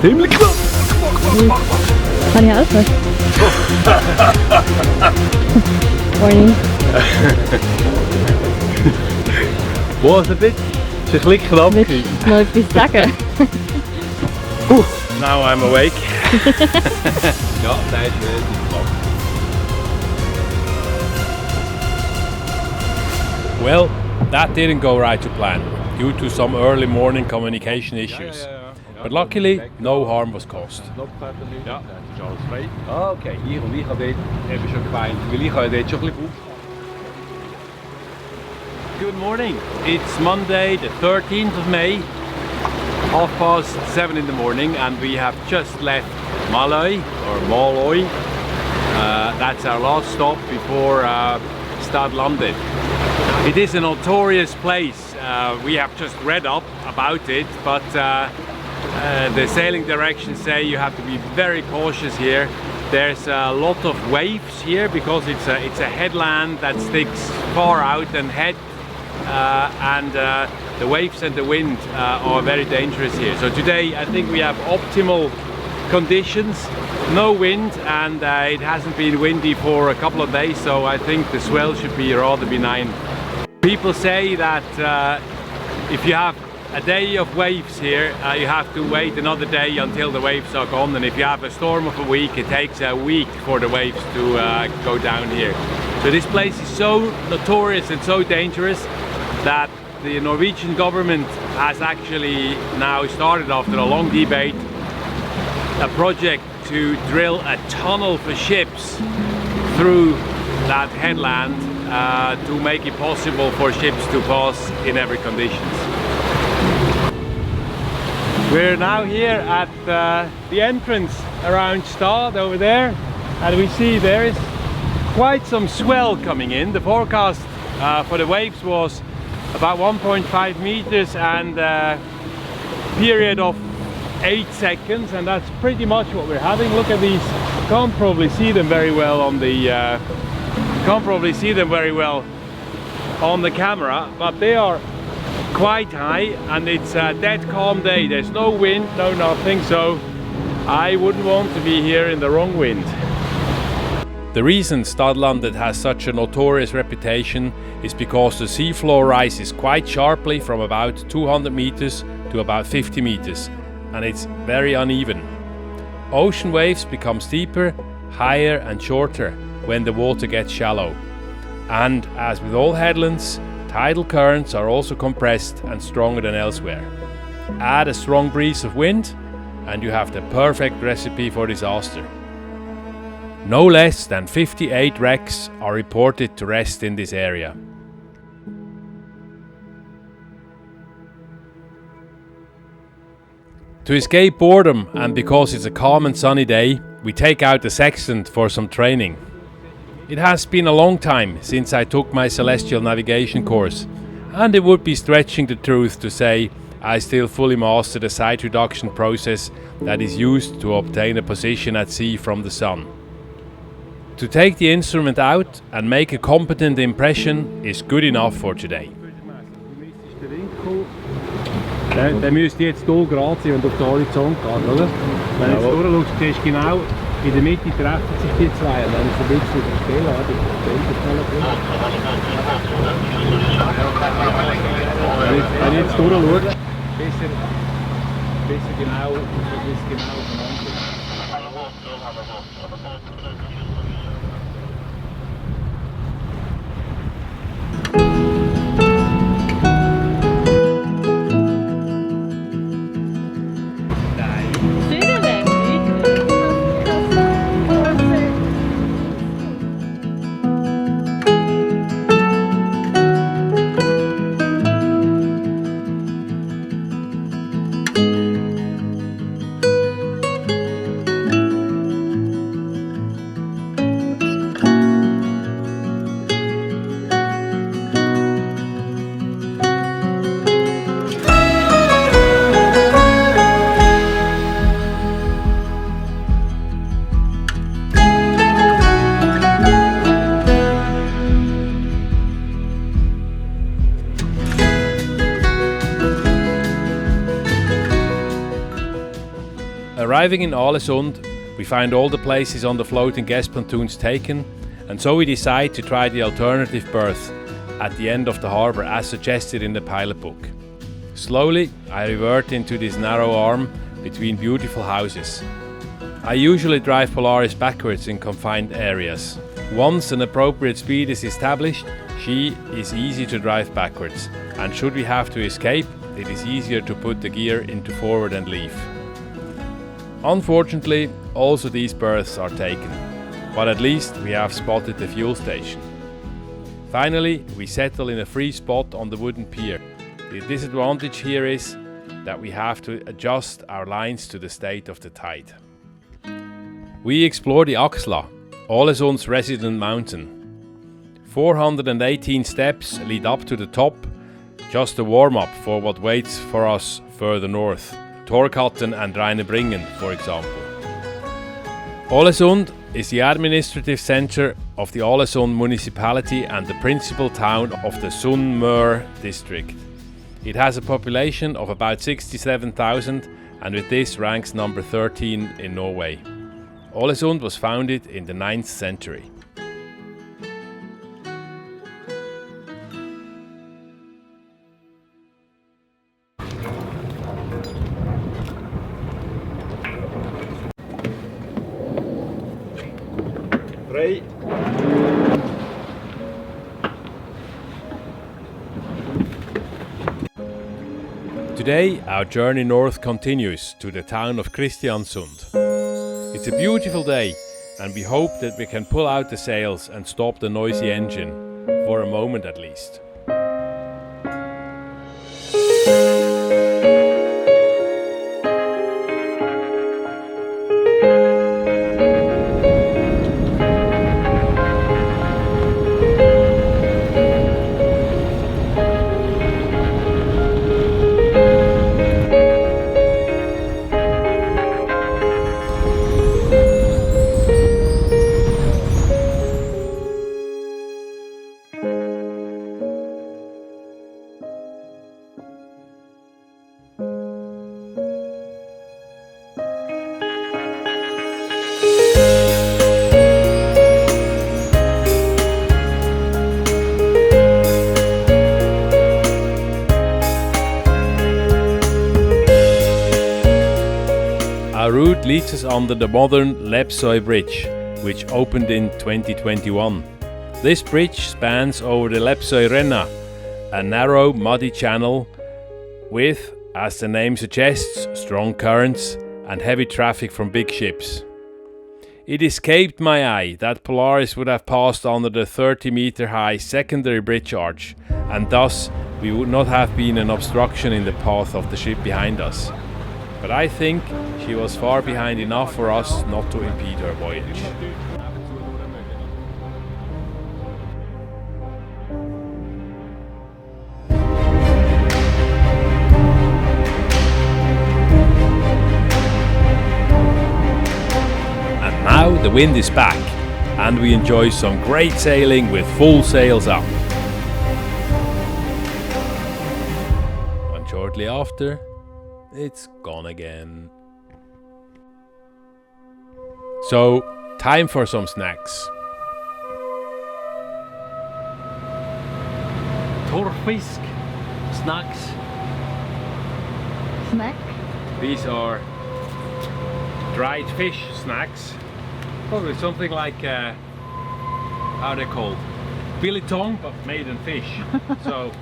Himmelknall! Kan je helpen? Morning. Was het dit? Is een beetje knap. Nooit iets zeggen. Now I'm awake. Ja, tijd is knap. Well, that didn't go right to plan due to some early morning communication issues. But luckily, no harm was caused. Ja, het is alles vrij. Oké, hier en ik ga dit even zo fijn. Jullie gaan dit zo goed. Good morning. It's Monday, the 13th of May, 7:30 in the morning, and we have just left Måløy or Måløy. That's our last stop before Stadlandet. It is a notorious place. We have just read up about it, but the sailing directions say you have to be very cautious here. There's a lot of waves here because it's a headland that sticks far out and head, and the waves and the wind are very dangerous here. So today I think we have optimal conditions, no wind, and it hasn't been windy for a couple of days, so I think the swell should be rather benign. People say that if you have a day of waves here, you have to wait another day until the waves are gone, and if you have a storm of a week, it takes a week for the waves to go down here. So this place is so notorious and so dangerous that the Norwegian government has actually now started, after a long debate, a project to drill a tunnel for ships through that headland to make it possible for ships to pass in every conditions. We're now here at the entrance around Stad over there, and we see there is quite some swell coming in. The forecast for the waves was about 1.5 meters and a period of 8 seconds, and that's pretty much what we're having. Look at these. You can't probably see them very well on the camera, but they are quite high, and it's a dead calm day. There's no wind, no nothing, so I wouldn't want to be here in the wrong wind. The reason Stadlandet has such a notorious reputation is because the seafloor rises quite sharply from about 200 meters to about 50 meters, and it's very uneven. Ocean waves become steeper, higher and shorter when the water gets shallow. And as with all headlands, tidal currents are also compressed and stronger than elsewhere. Add a strong breeze of wind and you have the perfect recipe for disaster. No less than 58 wrecks are reported to rest in this area. To escape boredom, and because it's a calm and sunny day, we take out the sextant for some training. It has been a long time since I took my celestial navigation course, and it would be stretching the truth to say I still fully master the sight reduction process that is used to obtain a position at sea from the sun. To take the instrument out and make a competent impression is good enough for today. Der müsste jetzt hier gerade sein, wenn du auf den Horizont gehst, oder? Wenn du jetzt durchschaust, siehst du genau, in der Mitte treffen sich die zwei und dann ist ein bisschen still, oder? Wenn ich jetzt durchschaue, bis genau aufeinander. Arriving in Ålesund, we find all the places on the floating guest pontoons taken, and so we decide to try the alternative berth at the end of the harbour as suggested in the pilot book. Slowly, I revert into this narrow arm between beautiful houses. I usually drive Polaris backwards in confined areas. Once an appropriate speed is established, she is easy to drive backwards, and should we have to escape, it is easier to put the gear into forward and leave. Unfortunately, also these berths are taken, but at least we have spotted the fuel station. Finally, we settle in a free spot on the wooden pier. The disadvantage here is that we have to adjust our lines to the state of the tide. We explore the Aksla, Ålesund's resident mountain. 418 steps lead up to the top, just a warm-up for what waits for us further north, Torghatten and Rheinebringen, for example. Ålesund is the administrative centre of the Ålesund municipality and the principal town of the Sunnmøre district. It has a population of about 67,000 and with this ranks number 13 in Norway. Ålesund was founded in the 9th century. Today our journey north continues to the town of Kristiansund. It's a beautiful day and we hope that we can pull out the sails and stop the noisy engine, for a moment at least. Our route leads us under the modern Lepsøy Bridge, which opened in 2021. This bridge spans over the Lepsøy Renna, a narrow, muddy channel with, as the name suggests, strong currents and heavy traffic from big ships. It escaped my eye that Polaris would have passed under the 30-meter high secondary bridge arch, and thus we would not have been an obstruction in the path of the ship behind us. But I think she was far behind enough for us not to impede her voyage. And now the wind is back, and we enjoy some great sailing with full sails up. And shortly after, it's gone again. So, time for some snacks. Torfisk snacks. Snack? These are dried fish snacks. Probably something like, how are they called? Biltong, but made in fish. So,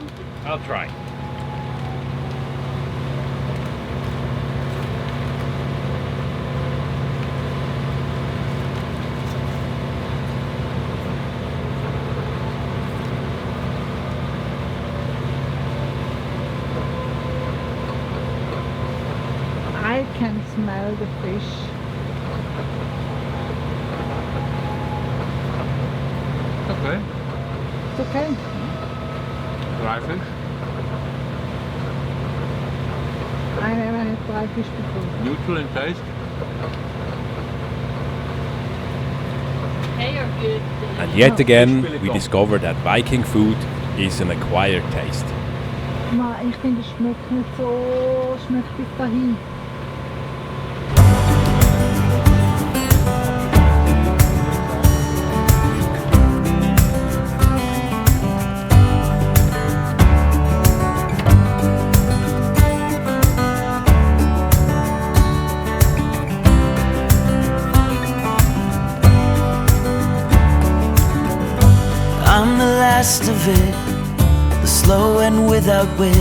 I'll try. I can smell the fish. Okay. It's okay. Dry fish. I never had dry fish before. Neutral in taste. They are good. And yet again, we discover that Viking food is an acquired taste. Ma, ich finde, es schmeckt nicht so, schmeckt bis dahin. I'm the last of it, the slow and without wit.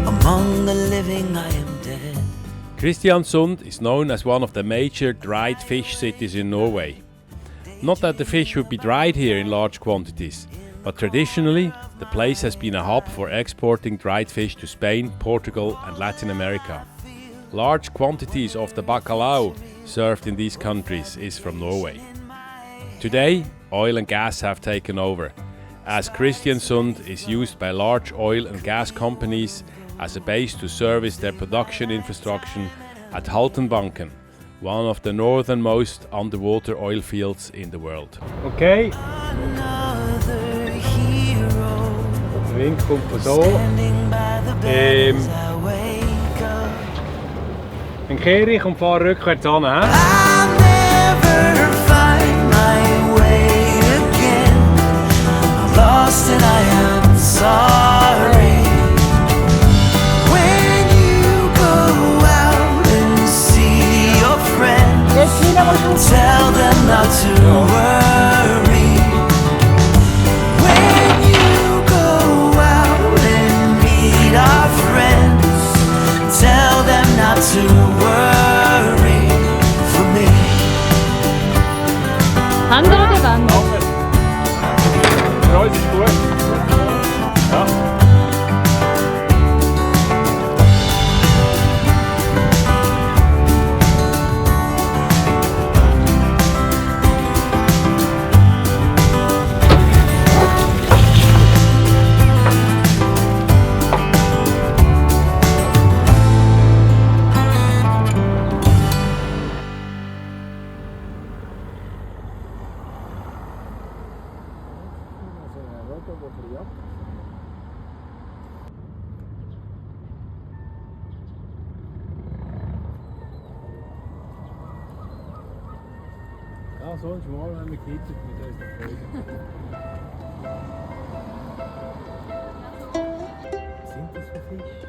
Among the living I am dead. Kristiansund is known as one of the major dried fish cities in Norway. Not that the fish would be dried here in large quantities, but traditionally the place has been a hub for exporting dried fish to Spain, Portugal and Latin America. Large quantities of the bacalhau served in these countries is from Norway. Today, oil and gas have taken over, as Kristiansund is used by large oil and gas companies as a base to service their production infrastructure at Haltenbanken, one of the northernmost underwater oil fields in the world. Okay. Der Wind kommt von so. Dann kehre ich und fahre rückwärts an. Lost and I am sorry. When you go out and see your friends, tell them not to worry. When you go out and meet our friends, tell them not to worry for me. Andere oder Wand? Für uns ist gut. Ja. Ja, sonst morgen haben wir gekittet mit unseren Freunden. Was sind das für Fische?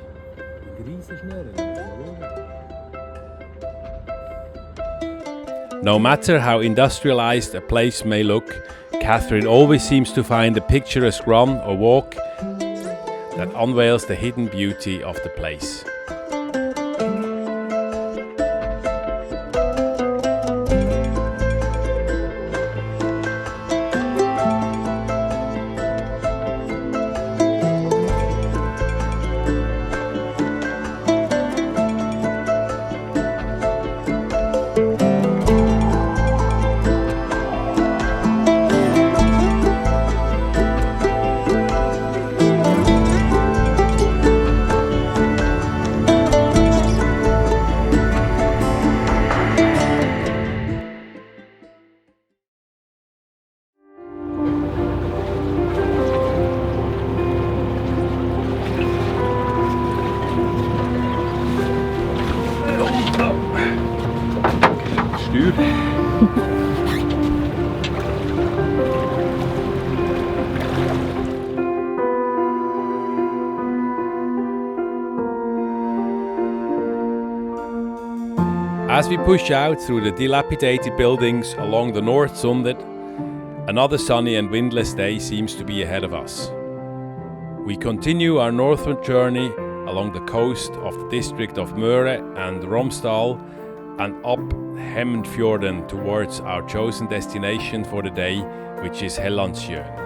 Die Riesenschnurren. No matter how industrialized a place may look, Kathrin always seems to find a picturesque run or walk that unveils the hidden beauty of the place. As we push out through the dilapidated buildings along the North Sundet, another sunny and windless day seems to be ahead of us. We continue our northward journey along the coast of the district of Måløy and Romsdal and up Hellandsjøen towards our chosen destination for the day, which is Hellandsjøen.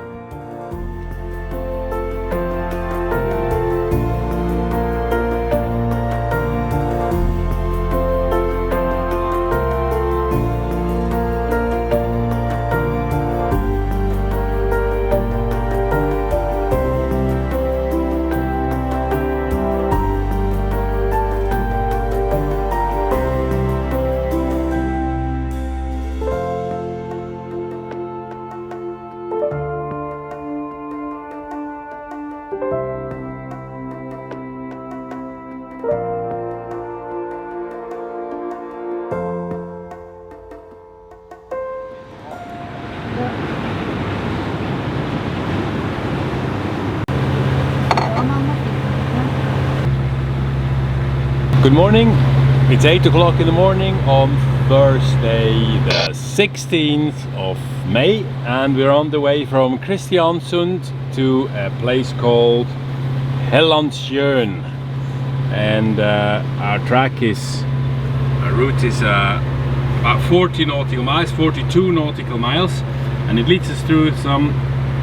Good morning, it's 8 o'clock in the morning on Thursday the 16th of May and we're on the way from Kristiansund to a place called Hellandsjøen, and our route is about 40 nautical miles, 42 nautical miles, and it leads us through some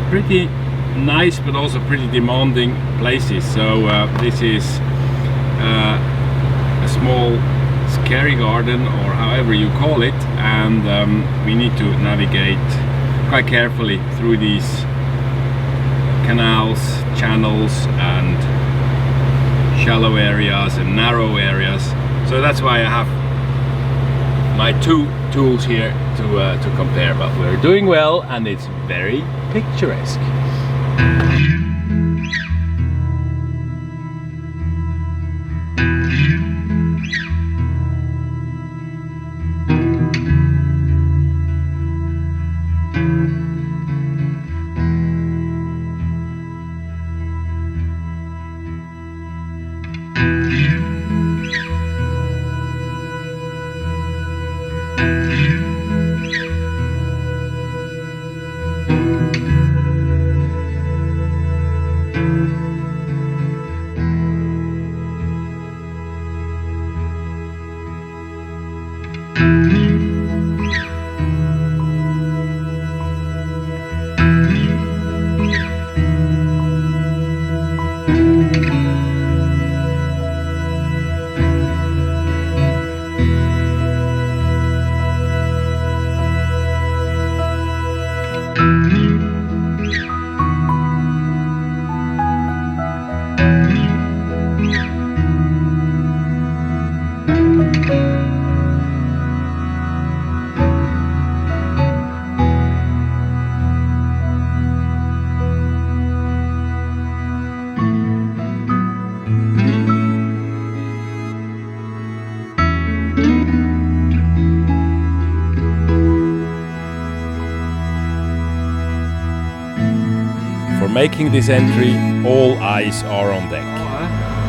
pretty nice but also pretty demanding places. So this is a small scary garden, or however you call it, and we need to navigate quite carefully through these canals, channels and shallow areas and narrow areas. So that's why I have my two tools here to compare, but we're doing well and it's very picturesque. For making this entry, all eyes are on deck.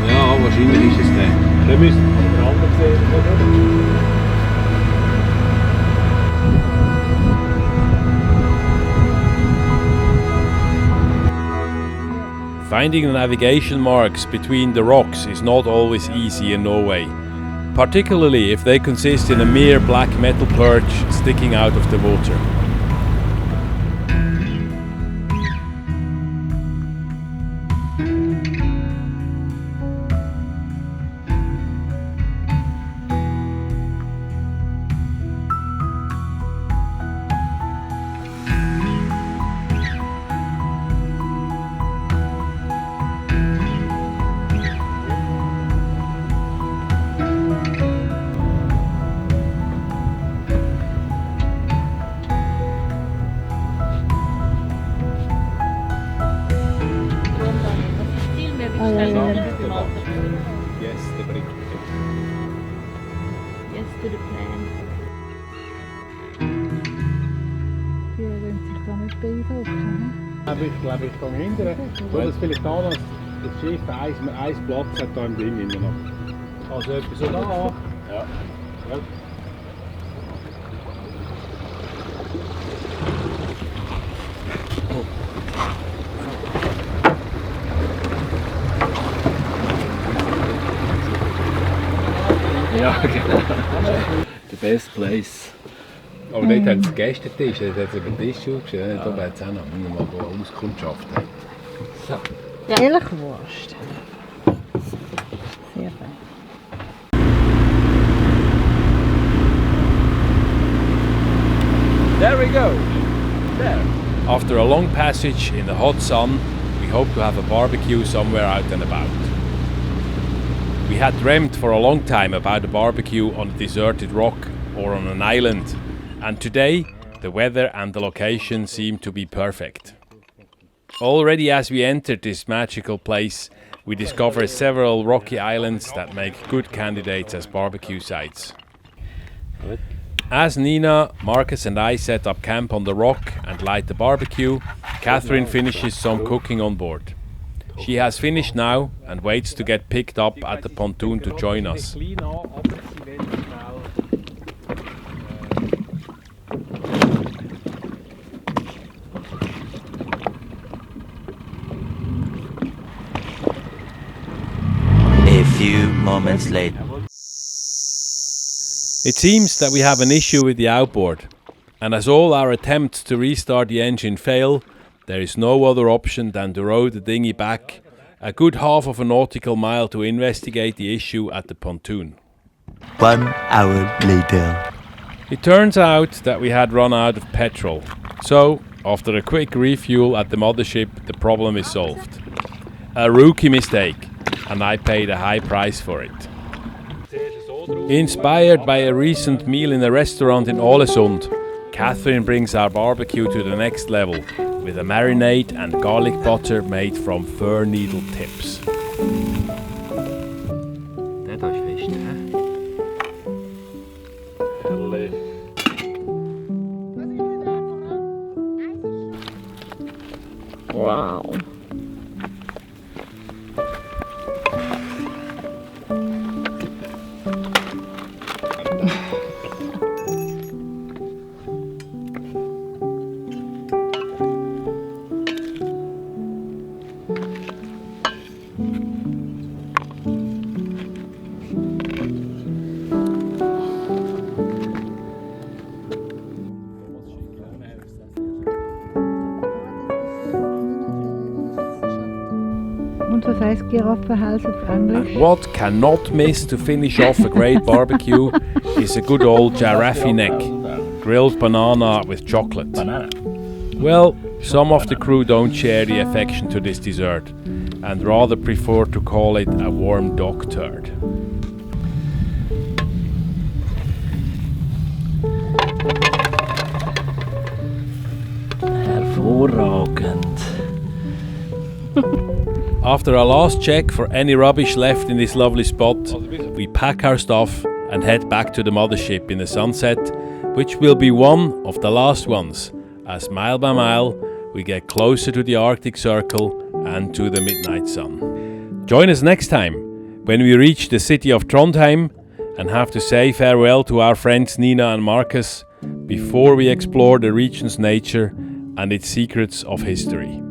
Ja, wahrscheinlich ist es der. Der müsste der andere sehen, oder? Finding the navigation marks between the rocks is not always easy in Norway, particularly if they consist in a mere black metal perch sticking out of the water. Yes, the brick. Yes to the plan. Die wollen sich da nicht beeindrucken. Ich glaube, ich kann hindern. Weil das vielleicht da noch das Schiff ein Platz hat da im Ding immer noch. Also etwas so da. Ja. Ja. Ja, genau. The best place. Aber dort hat es Gästetisch, dort hat es über den Tisch aufgestellt, da hat es auch noch mal Auskunft. So. Ja, Elchwurst. Sehr fein. There we go. There. After a long passage in the hot sun, we hope to have a barbecue somewhere out and about. We had dreamt for a long time about a barbecue on a deserted rock or on an island, and today the weather and the location seem to be perfect. Already as we entered this magical place, we discover several rocky islands that make good candidates as barbecue sites. As Nina, Marcus and I set up camp on the rock and light the barbecue, Kathrin finishes some cooking on board. She has finished now and waits to get picked up at the pontoon to join us. few moments later. It seems that we have an issue with the outboard, and as all our attempts to restart the engine fail, there is no other option than to row the dinghy back a good half of a nautical mile to investigate the issue at the pontoon. 1 hour later. It turns out that we had run out of petrol, so after a quick refuel at the mothership, the problem is solved. A rookie mistake, and I paid a high price for it. Inspired by a recent meal in a restaurant in Ålesund, Kathrin brings our barbecue to the next level with a marinade and garlic butter made from fir needle tips. Wow. Und was heißt Giraffenhals auf Englisch? And what cannot miss to finish off a great barbecue is a good old giraffe neck, grilled banana with chocolate. Well, some of the crew don't share the affection to this dessert and rather prefer to call it a warm dog turd. Hervorragend. After a last check for any rubbish left in this lovely spot, we pack our stuff and head back to the mothership in the sunset, which will be one of the last ones, as mile by mile we get closer to the Arctic Circle and to the midnight sun. Join us next time when we reach the city of Trondheim and have to say farewell to our friends Nina and Marcus before we explore the region's nature and its secrets of history.